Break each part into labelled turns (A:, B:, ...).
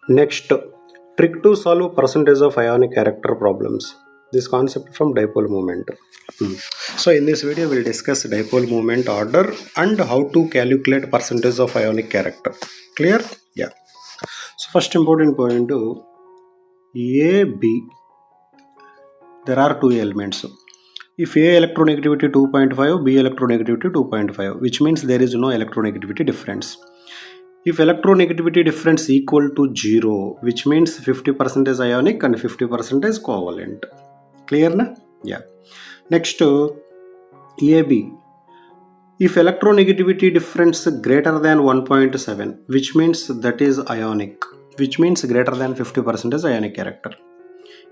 A: Next, trick to solve percentage of ionic character problems. This concept from dipole moment. So in this video we'll discuss dipole moment order and how to calculate percentage of ionic character. Clear? Yeah. So first important point A, B. There are two elements. If A electronegativity 2.5, B electronegativity 2.5, which means there is no electronegativity difference. If electronegativity difference equal to 0, which means 50% is ionic and 50% is covalent. Clear na? Yeah. Next, AB. If electronegativity difference greater than 1.7, which means that is ionic, which means greater than 50% is ionic character.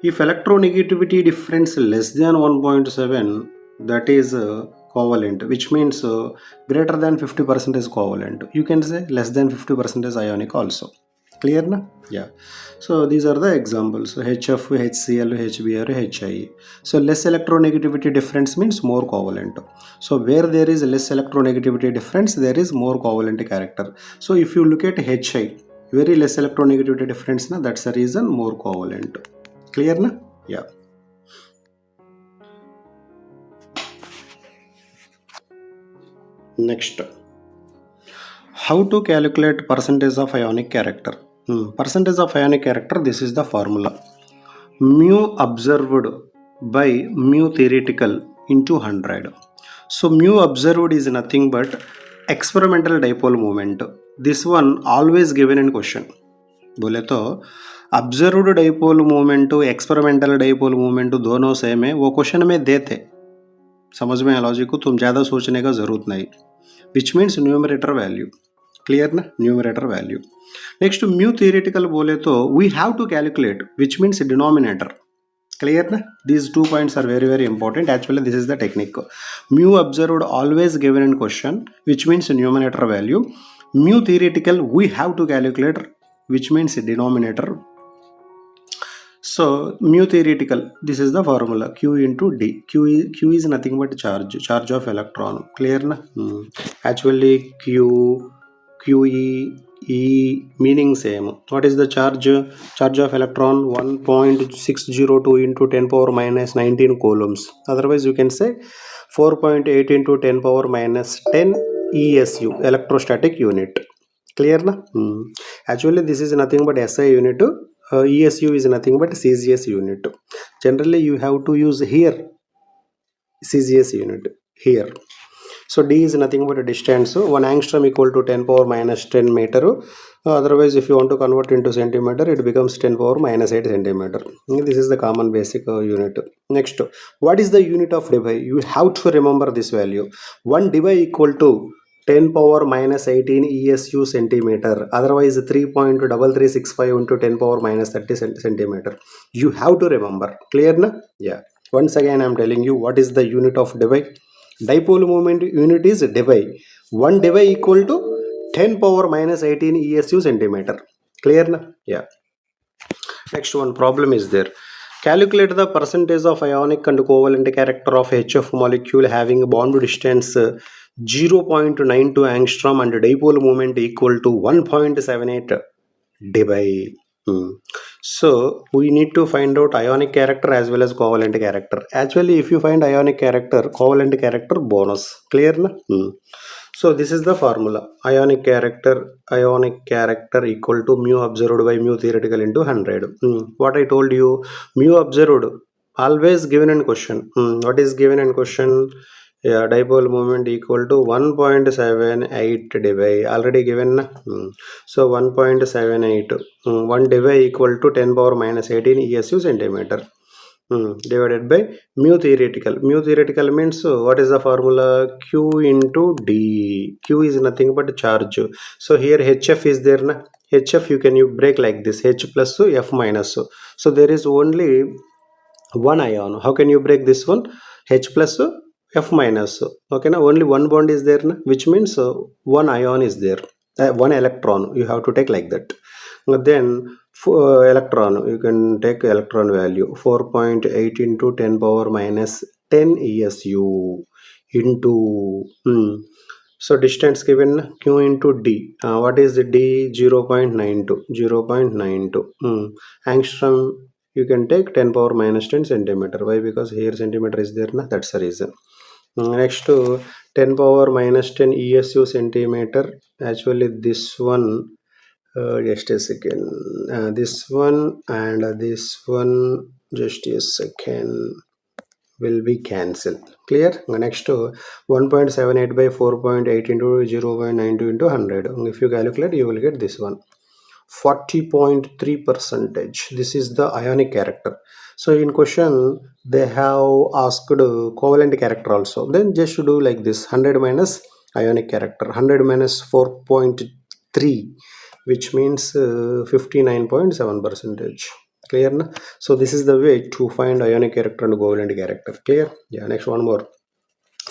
A: If electronegativity difference less than 1.7, that is covalent, which means greater than 50% is covalent. You can say less than 50% is ionic also. Clear na? Yeah. So these are the examples. HF, HCl, HBr, HI. So less electronegativity difference means more covalent. So where there is less electronegativity difference, there is more covalent character. So if you look at HI, very less electronegativity difference, na, that's the reason more covalent. Clear na? Yeah. Next, how to calculate percentage of ionic character? Percentage of ionic character, this is the formula. Mu observed by mu theoretical into 100. So mu observed is nothing but experimental dipole moment. This one always given in question. बोले तो observed dipole movement experimental dipole movement दोनों same है, वो question में देते, समझ में logic को, तुम ज़्यादा सोचने का ज़रूरत नहीं. Which means numerator value. Clear ना? Numerator value. Next mu theoretical बोले तो we have to calculate, which means denominator. Clear na? These 2 points are very very important. Actually this is the technique. Mu observed always given in question, which means numerator value. Mu theoretical we have to calculate, which means denominator. So mu theoretical, this is the formula, Q into D. Q is nothing but charge of electron. Clear na? Actually QE meaning same. What is the charge? Charge of electron 1.602 into 10 power minus 19 coulombs. Otherwise you can say 4.8 into 10 power minus 10 ESU, electrostatic unit. Clear na? Actually this is nothing but SI unit. ESU is nothing but CGS unit. Generally you have to use here CGS unit here. So D is nothing but a distance. 1 angstrom equal to 10 power minus 10 meter. Otherwise if you want to convert into centimeter, it becomes 10 power minus 8 centimeter. This is the common basic unit. Next, what is the unit of dipole? You have to remember this value. 1 dipole equal to 10 power minus 18 ESU centimeter. Otherwise 3.3365 into 10 power minus 30 centimeter. You have to remember. Clear na? Yeah. Once again I am telling you what is the unit of dipole. Dipole moment unit is dipole. 1 dipole equal to 10 power minus 18 ESU centimeter. Clear na? Yeah. Next one problem is there. Calculate the percentage of ionic and covalent character of HF molecule having bond distance 0.92 angstrom and dipole moment equal to 1.78 dipole. So we need to find out ionic character as well as covalent character. Actually if you find ionic character, covalent character bonus. Clear na? So this is the formula. Ionic character equal to mu observed by mu theoretical into 100. What I told you, mu observed always given in question. What is given in question? Yeah, dipole moment equal to 1.78 dipole, already given. So 1.78, 1 dipole equal to 10 power minus 18 ESU centimeter, divided by mu theoretical. Mu theoretical means what is the formula? Q into D. Q is nothing but charge. So here HF is there na? HF you break like this, H plus F minus. So there is only one ion. How can you break this one? H plus F minus. Okay na? Only one bond is there na? Which means one ion is there, one electron. You have to take like that. Then electron, you can take electron value 4.8 into 10 power minus 10 ESU into So distance given q into d. What is the d? 0.92. 0.92. Angstrom you can take 10 power minus 10 centimeter. Why? Because here centimeter is there, na? That's the reason. Next to 10 power minus 10 ESU centimeter. Actually this one, just a second. This one and this one, just a second, will be cancelled. Clear? Next to 1.78 by 4.8 into 0.92 into 100. If you calculate, you will get this one. 40.3 percentage. This is the ionic character. So in question they have asked covalent character also. Then just do like this: 100 minus ionic character, 100 minus 4.3, which means 59.7 percentage. Clear na? So this is the way to find ionic character and covalent character. Clear? Yeah. Next one more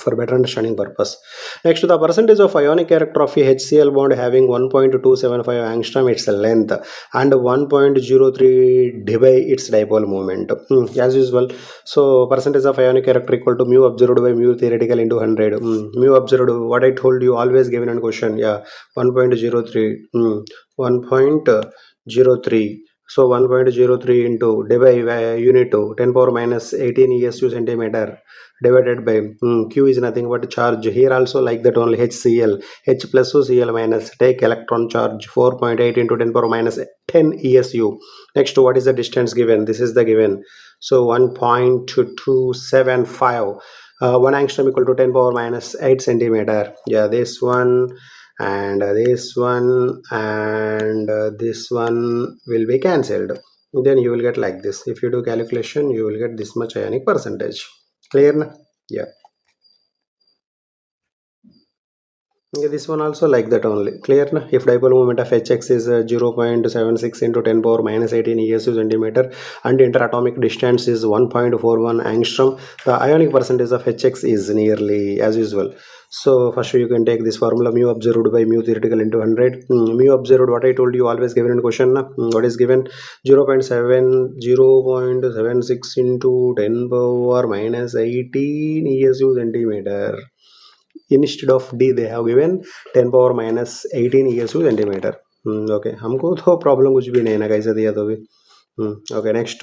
A: for better understanding purpose. Next, the percentage of ionic character of a HCl bond having 1.275 angstrom its length and 1.03 dB its dipole moment. As usual, so percentage of ionic character equal to mu observed by mu theoretical into 100. Mu observed, what I told you, always given in question. Yeah, 1.03. 1.03. So 1.03 into dB unit to 10 power minus 18 ESU centimeter divided by q is nothing but charge. Here also like that only, HCl, H plus Cl minus, take electron charge 4.8 into 10 power minus 10 ESU. Next, what is the distance given? This is the given. So 1.275. 1 angstrom equal to 10 power minus 8 centimeter. Yeah, this one and this one and this one will be cancelled. Then you will get like this. If you do calculation, you will get this much ionic percentage. Clear na? Yeah. Okay, this one also like that only. Clear na? If dipole moment of Hx is 0.76 into 10 power minus 18 ESU centimeter and interatomic distance is 1.41 angstrom, the ionic percentage of Hx is nearly as usual. So first you can take this formula, mu observed by mu theoretical into 100. Mu observed, what I told you, always given in question. Na? What is given? 0.76 into 10 power minus 18 ESU centimeter. Instead of d they have given 10 power minus 18 ESU centimeter. Okay, हमको तो problem कुछ भी नहीं ना, कैसे दिया तो भी. Okay, next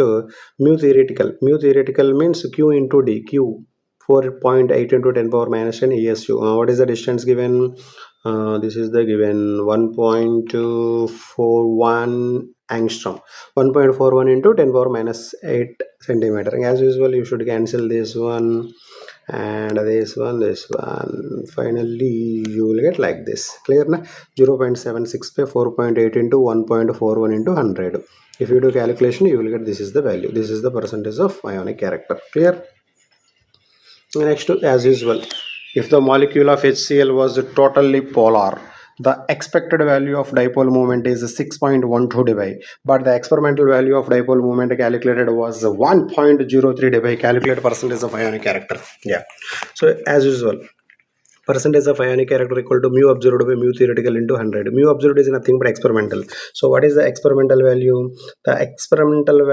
A: mu theoretical means q into d. Q 4.8 into 10 power minus 10 ESU. What is the distance given? This is the given 1.41 angstrom. 1.41 into 10 power minus 8 centimeter. As usual, you should cancel this one and this one. Finally you will get like this. Clear na? 0.76 by 4.8 into 1.41 into 100. If you do calculation, you will get this is the value. This is the percentage of ionic character. Clear? Next, as usual, if the molecule of HCl was totally polar, the expected value of dipole moment is 6.12 dB, but the experimental value of dipole moment calculated was 1.03 dB. Calculate percentage of ionic character. Yeah. So as usual, percentage of ionic character equal to mu observed by mu theoretical into 100. Mu observed is nothing but experimental. So what is the experimental value? The experimental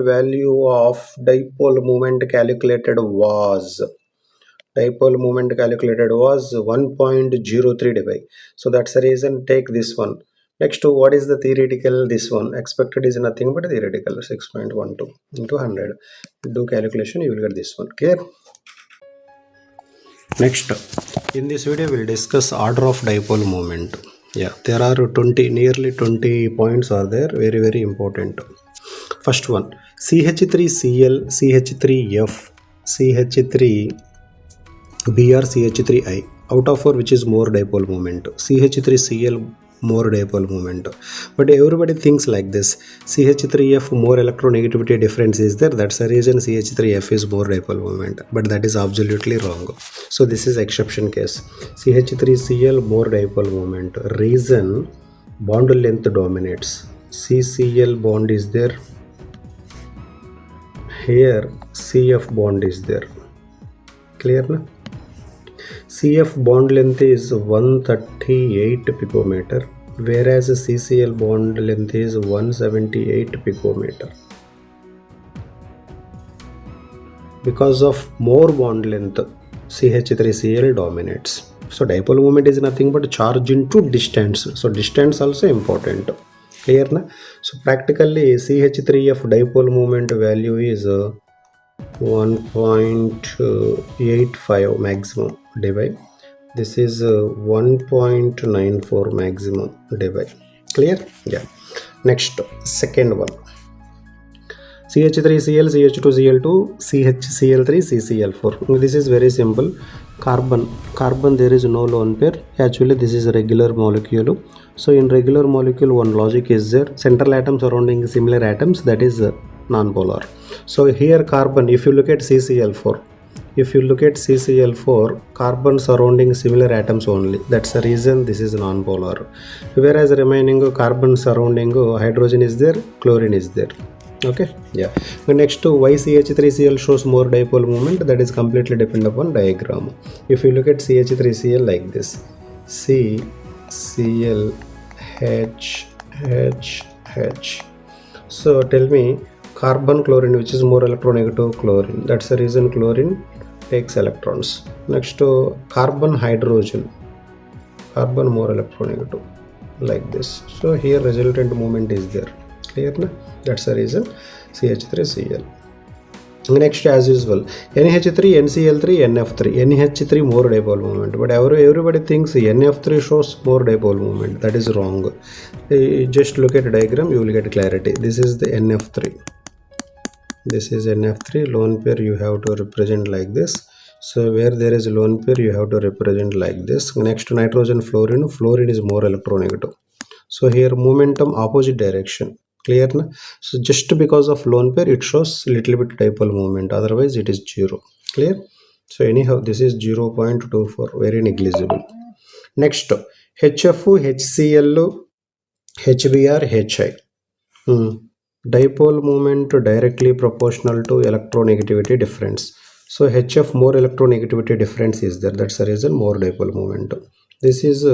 A: value of dipole moment calculated was 1.03 dB. So that's the reason, take this one. Next to what is the theoretical? This one expected is nothing but theoretical, 6.12 into 100. Do calculation, you will get this one. Clear? Next, in this video we'll discuss order of dipole moment. Yeah, there are nearly 20 points are there, very important. First one, CH3Cl, CH3F, CH3Br, CH3I. Out of 4, which is more dipole moment? CH3Cl more dipole moment. But everybody thinks like this: CH3F more electronegativity difference is there, that's the reason CH3F is more dipole moment. But that is absolutely wrong. So this is exception case. CH3Cl more dipole moment. Reason, bond length dominates. CCl bond is there, here CF bond is there. Clear na? CF bond length is 138 picometer, whereas CCl bond length is 178 picometer. Because of more bond length, CH3Cl dominates. So dipole moment is nothing but charge into distance. So distance also important. Clear na? So practically CH3 of dipole moment value is 1.85 maximum divide. This is 1.94 maximum divide. Clear? Yeah. Next, second one. CH3Cl, CH2Cl2, CHCl3, CCl4. This is very simple. Carbon there is no lone pair. Actually this is a regular molecule. So in regular molecule one logic is there. Central atom surrounding similar atoms, that is non-polar. So here carbon, if you look at CCl4, carbon surrounding similar atoms only. That's the reason this is non-polar. Whereas remaining carbon surrounding hydrogen is there, chlorine is there. Okay, yeah. Next to why CH3Cl shows more dipole moment, that is completely depend upon diagram. If you look at CH3Cl like this, CCl H H H. So tell me, carbon chlorine, which is more electronegative? Chlorine. That's the reason chlorine takes electrons. Next to carbon hydrogen, carbon more electronegative like this. So here resultant moment is there. Clear na? That's the reason CH3Cl. Next, as usual, NH3, NCl3, NF3. NH3 more dipole moment, but everybody thinks NF3 shows more dipole moment. That is wrong. Just look at the diagram, you will get clarity. This is the NF3. This is NF3 lone pair. You have to represent like this. So where there is a lone pair, you have to represent like this. Next, nitrogen, fluorine. Fluorine is more electronegative. So here momentum opposite direction. Clear na? So just because of lone pair it shows little bit dipole moment, otherwise it is 0. Clear? So anyhow this is 0.24, very negligible. Next, HF, HCl, HBr, HI. Dipole moment directly proportional to electronegativity difference. So HF more electronegativity difference is there, that's the reason more dipole moment. This is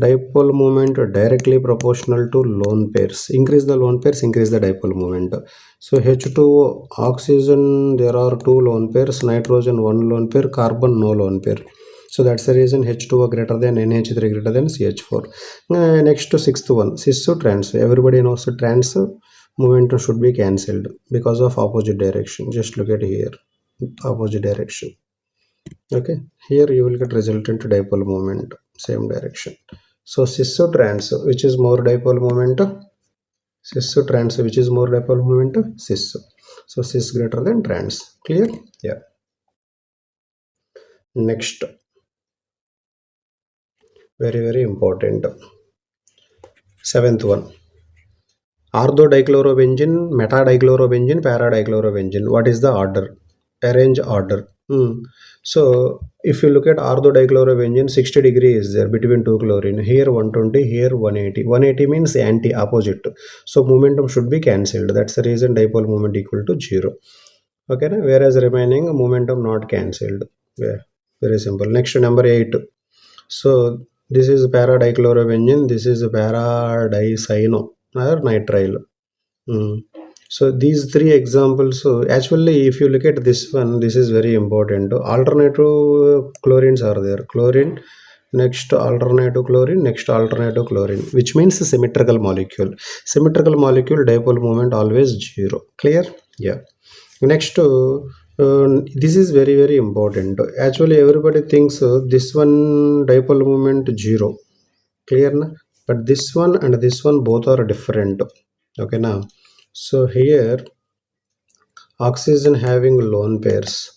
A: dipole moment directly proportional to lone pairs. Increase the lone pairs, increase the dipole moment. So H2 oxygen, there are 2 lone pairs, nitrogen 1 lone pair, carbon no lone pair. So that's the reason H2O greater than NH3 greater than CH4. Next to sixth one, cis trans. Everybody knows trans momentum should be cancelled because of opposite direction. Just look at here, opposite direction. Okay, here you will get resultant dipole moment, same direction. So cis trans, which is more dipole moment? Cis trans, which is more dipole moment? Cis. So cis greater than trans. Clear? Yeah. Next, very important, seventh one. Orthodichlorobenzene, metadichlorobenzene, paradichlorobenzene. What is the order? Arrange order. So if you look at orthodichlorobenzene, 60 degree is there between two chlorine. Here 120, here 180. 180 means anti opposite. So momentum should be cancelled. That's the reason dipole moment equal to 0. Okay, na? Whereas remaining momentum not cancelled. Yeah, very simple. Next, number 8. So this is paradichlorobenzene. This is paradicyno or nitrile. So these three examples, so actually if you look at this one, this is very important. Alternative chlorines are there. Chlorine, next alternative chlorine, next alternative chlorine, which means symmetrical molecule. Symmetrical molecule dipole moment always 0. Clear? Yeah. Next, this is very important. Actually everybody thinks this one dipole moment 0. Clear na? But this one and this one both are different. Okay now. So here oxygen having lone pairs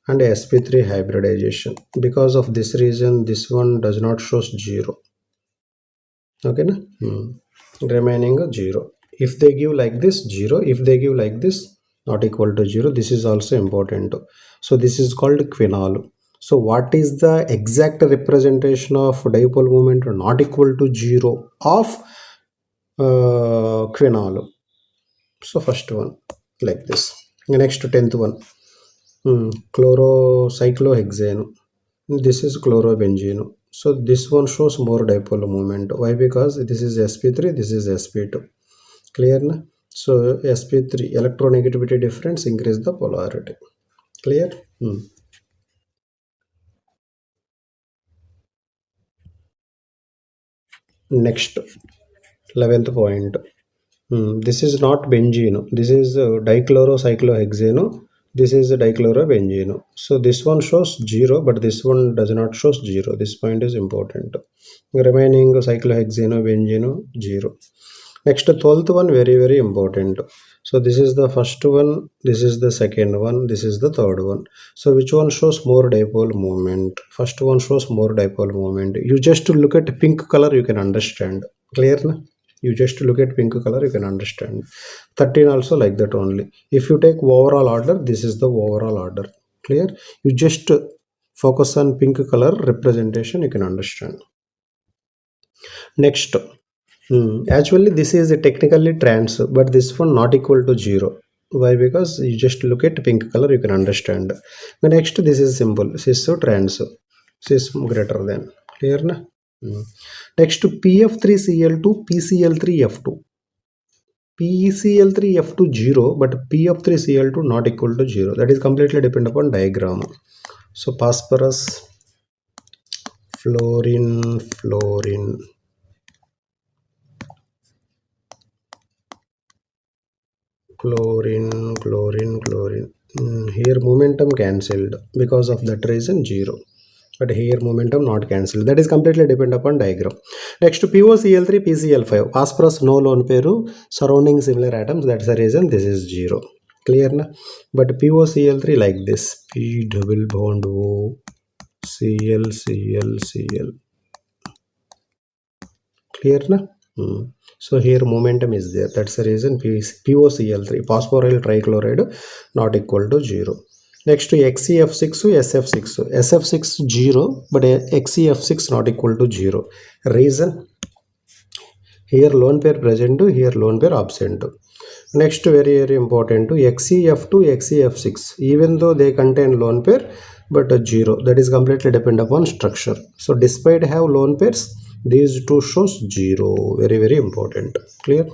A: and sp3 hybridization. Because of this reason this one does not show 0. Okay na? Remaining 0. If they give like this 0, if they give like this not equal to 0, this is also important. So this is called quinol. So what is the exact representation of dipole moment not equal to 0 of quinol? So first one like this. Next, 10th one, chlorocyclohexane. This is chlorobenzene. So this one shows more dipole moment. Why? Because this is sp3, this is sp2. Clear na? So sp3 electronegativity difference increase the polarity. Clear? Next, 11th point. This is not benzene. This is dichlorocyclohexane. This is dichlorobenzene. So this one shows 0, but this one does not show 0. This point is important. Remaining cyclohexane, benzene, 0. Next, 12th one, very, very important. So this is the first one, this is the second one, this is the third one. So which one shows more dipole moment? First one shows more dipole moment. You just look at pink color, you can understand. Clear na? You just look at pink color, you can understand. 13 also like that only. If you take overall order, this is the overall order. Clear? You just focus on pink color representation, you can understand. Next, actually this is technically trans, but this one not equal to 0. Why? Because you just look at pink color, you can understand. The next, this is simple, cis trans, cis greater than. Clear na? Next, PF3Cl2 PCl3F2. PCl3F2 0, but PF3Cl2 not equal to 0. That is completely depend upon diagram. So phosphorus, fluorine, fluorine. Chlorine, chlorine, chlorine. Here momentum cancelled, because of that reason 0. But here momentum not cancelled. That is completely depend upon diagram. Next, POCl3 PCl5. Phosphorus no lone pair, surrounding similar atoms. That's the reason this is 0. Clear na? But POCl3 like this. P double bond O, Cl, Cl, Cl. Clear na? So here momentum is there. That's the reason POCl3, phosphoryl trichloride, not equal to 0. Next, to XeF6, SF6. SF6 0, but XeF6 not equal to 0. Reason? Here lone pair present, here lone pair absent. Next, very, very important, to XeF2, XeF6. Even though they contain lone pair, but 0. That is completely depend upon structure. So despite have lone pairs, these two shows 0. Very, very important. Clear?